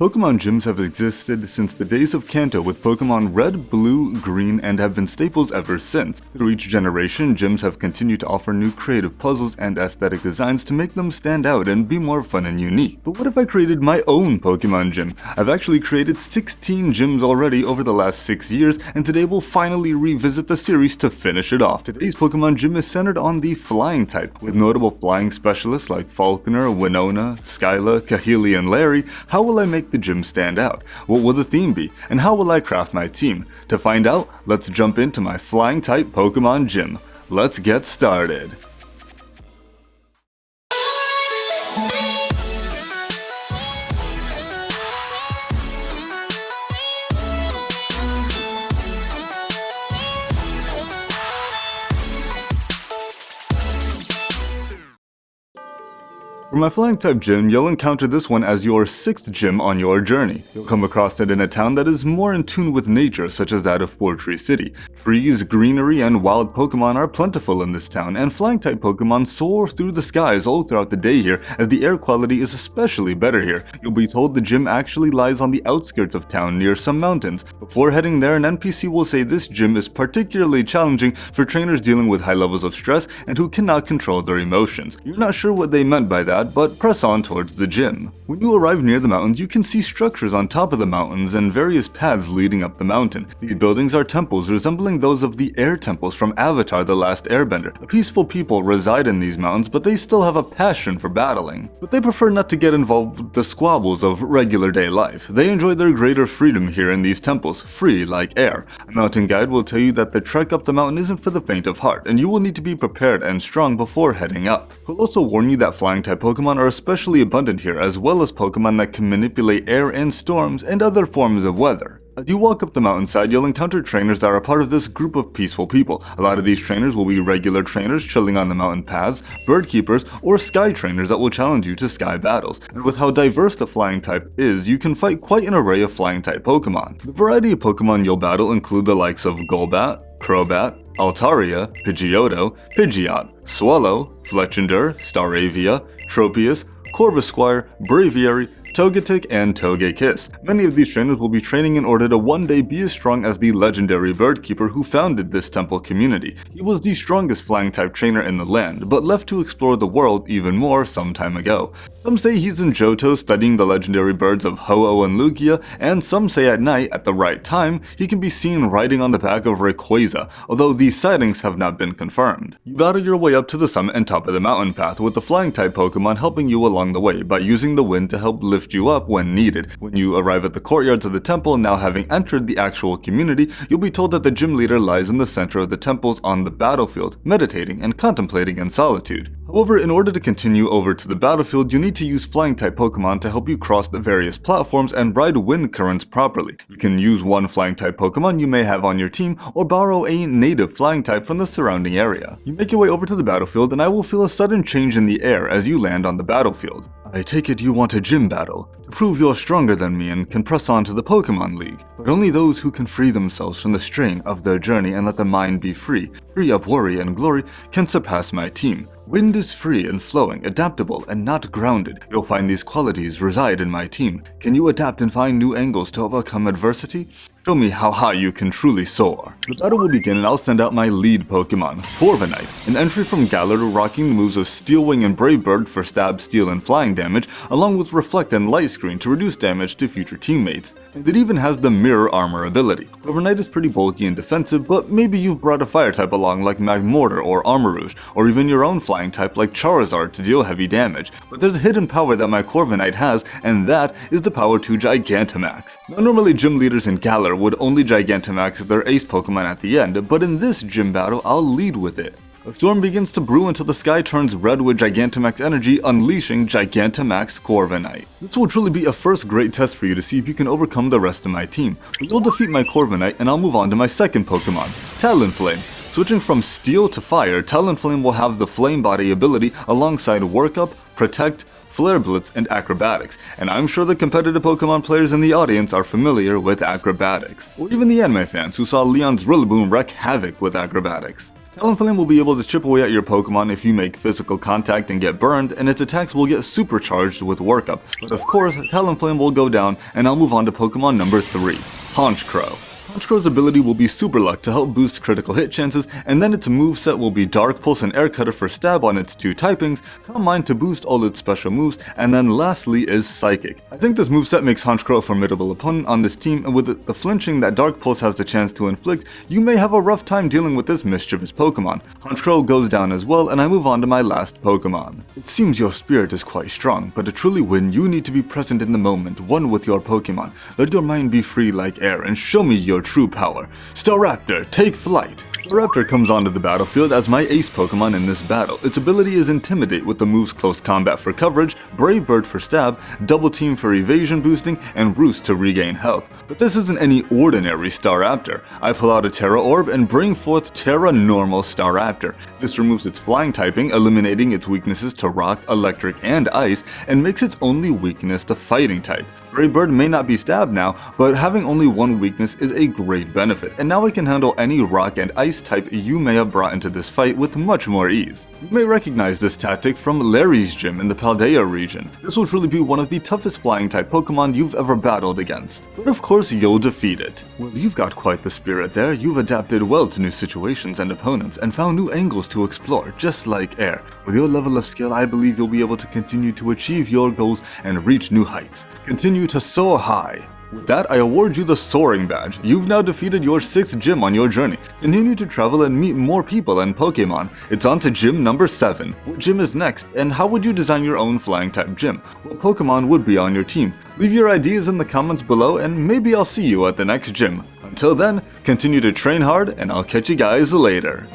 Pokemon gyms have existed since the days of Kanto with Pokemon Red, Blue, Green, and have been staples ever since. Through each generation, gyms have continued to offer new creative puzzles and aesthetic designs to make them stand out and be more fun and unique. But what if I created my own Pokemon gym? I've actually created 16 gyms already over the last 6 years, and today we'll finally revisit the series to finish it off. Today's Pokemon gym is centered on the flying type, with notable flying specialists like Falconer, Winona, Skyla, Kahili, and Larry. How will I make the gym stand out? What will the theme be? And how will I craft my team? To find out, let's jump into my flying type Pokemon gym. Let's get started. For my flying type gym, you'll encounter this one as your 6th gym on your journey. You'll come across it in a town that is more in tune with nature, such as that of Fortree City. Trees, greenery, and wild Pokemon are plentiful in this town, and flying type Pokemon soar through the skies all throughout the day here, as the air quality is especially better here. You'll be told the gym actually lies on the outskirts of town near some mountains. Before heading there, an NPC will say this gym is particularly challenging for trainers dealing with high levels of stress and who cannot control their emotions. You're not sure what they meant by that, but press on towards the gym. When you arrive near the mountains, you can see structures on top of the mountains and various paths leading up the mountain. These buildings are temples resembling those of the air temples from Avatar: The Last Airbender. The peaceful people reside in these mountains, but they still have a passion for battling. But they prefer not to get involved with the squabbles of regular day life. They enjoy their greater freedom here in these temples, free like air. A mountain guide will tell you that the trek up the mountain isn't for the faint of heart, and you will need to be prepared and strong before heading up. He'll also warn you that flying type Pokemon are especially abundant here, as well as Pokemon that can manipulate air and storms and other forms of weather. As you walk up the mountainside, you'll encounter trainers that are part of this group of peaceful people. A lot of these trainers will be regular trainers chilling on the mountain paths, bird keepers, or sky trainers that will challenge you to sky battles. And with how diverse the flying type is, you can fight quite an array of flying type Pokemon. The variety of Pokemon you'll battle include the likes of Golbat, Crobat, Altaria, Pidgeotto, Pidgeot, Swallow, Fletchinder, Staravia, Tropius, Corvisquire, Braviary, Togetic, and Togekiss. Many of these trainers will be training in order to one day be as strong as the legendary bird keeper who founded this temple community. He was the strongest flying type trainer in the land, but left to explore the world even more some time ago. Some say he's in Johto studying the legendary birds of Ho-Oh and Lugia, and some say at night, at the right time, he can be seen riding on the back of Rayquaza, although these sightings have not been confirmed. You battle your way up to the summit and top of the mountain path, with the flying type Pokemon helping you along the way by using the wind to help lift you up when needed. When you arrive at the courtyards of the temple, now having entered the actual community, you'll be told that the gym leader lies in the center of the temples on the battlefield, meditating and contemplating in solitude. However, in order to continue over to the battlefield, you need to use flying type Pokemon to help you cross the various platforms and ride wind currents properly. You can use one flying type Pokemon you may have on your team, or borrow a native flying type from the surrounding area. You make your way over to the battlefield, and I will feel a sudden change in the air as you land on the battlefield. I take it you want a gym battle, to prove you're stronger than me and can press on to the Pokemon League. But only those who can free themselves from the strain of their journey and let their mind be free of worry and glory, can surpass my team. Wind is free and flowing, adaptable, and not grounded. You'll find these qualities reside in my team. Can you adapt and find new angles to overcome adversity? Show me how high you can truly soar. The battle will begin and I'll send out my lead Pokemon, Corviknight, an entry from Galar rocking the moves of Steel Wing and Brave Bird for stab, steal, and flying damage, along with Reflect and Light Screen to reduce damage to future teammates. And it even has the Mirror Armor ability. Corviknight is pretty bulky and defensive, but maybe you've brought a fire type along like Magmortar or Armarouge, or even your own flying type like Charizard to deal heavy damage. But there's a hidden power that my Corviknight has, and that is the power to Gigantamax. Now normally gym leaders in Galar would only Gigantamax their ace Pokemon at the end, but in this gym battle, I'll lead with it. A storm begins to brew until the sky turns red with Gigantamax energy, unleashing Gigantamax Corviknight. This will truly be a first great test for you to see if you can overcome the rest of my team. But you'll defeat my Corviknight and I'll move on to my second Pokemon, Talonflame. Switching from Steel to Fire, Talonflame will have the Flame Body ability alongside Workup, Protect, Flare Blitz, and Acrobatics, and I'm sure the competitive Pokemon players in the audience are familiar with Acrobatics, or even the anime fans who saw Leon's Rillaboom wreak havoc with Acrobatics. Talonflame will be able to chip away at your Pokemon if you make physical contact and get burned, and its attacks will get supercharged with Workup. But of course, Talonflame will go down, and I'll move on to Pokemon number 3, Honchkrow. Honchkrow's ability will be Super Luck to help boost critical hit chances, and then its moveset will be Dark Pulse and Air Cutter for stab on its 2 typings, Calm Mind to boost all its special moves, and then lastly is Psychic. I think this moveset makes Honchkrow a formidable opponent on this team, and with the flinching that Dark Pulse has the chance to inflict, you may have a rough time dealing with this mischievous Pokemon. Honchkrow goes down as well, and I move on to my last Pokemon. It seems your spirit is quite strong, but to truly win, you need to be present in the moment, one with your Pokemon. Let your mind be free like air, and show me your true power. Staraptor, take flight! Staraptor comes onto the battlefield as my ace Pokemon in this battle. Its ability is Intimidate with the moves Close Combat for coverage, Brave Bird for stab, Double Team for evasion boosting, and Roost to regain health. But this isn't any ordinary Staraptor. I pull out a Terra Orb and bring forth Terra Normal Staraptor. This removes its flying typing, eliminating its weaknesses to rock, electric, and ice, and makes its only weakness the fighting type. Brave Bird may not be stabbed now, but having only one weakness is a great benefit, and now I can handle any rock and ice type you may have brought into this fight with much more ease. You may recognize this tactic from Larry's gym in the Paldea region. This will truly be one of the toughest flying type Pokemon you've ever battled against. But of course you'll defeat it. Well, you've got quite the spirit there. You've adapted well to new situations and opponents, and found new angles to explore, just like Air. With your level of skill, I believe you'll be able to continue to achieve your goals and reach new heights. Continue to soar high. With that, I award you the Soaring Badge. You've now defeated your 6th gym on your journey. Continue to travel and meet more people and Pokemon. It's on to gym number 7. What gym is next, and how would you design your own flying type gym? What Pokemon would be on your team? Leave your ideas in the comments below, and maybe I'll see you at the next gym. Until then, continue to train hard, and I'll catch you guys later.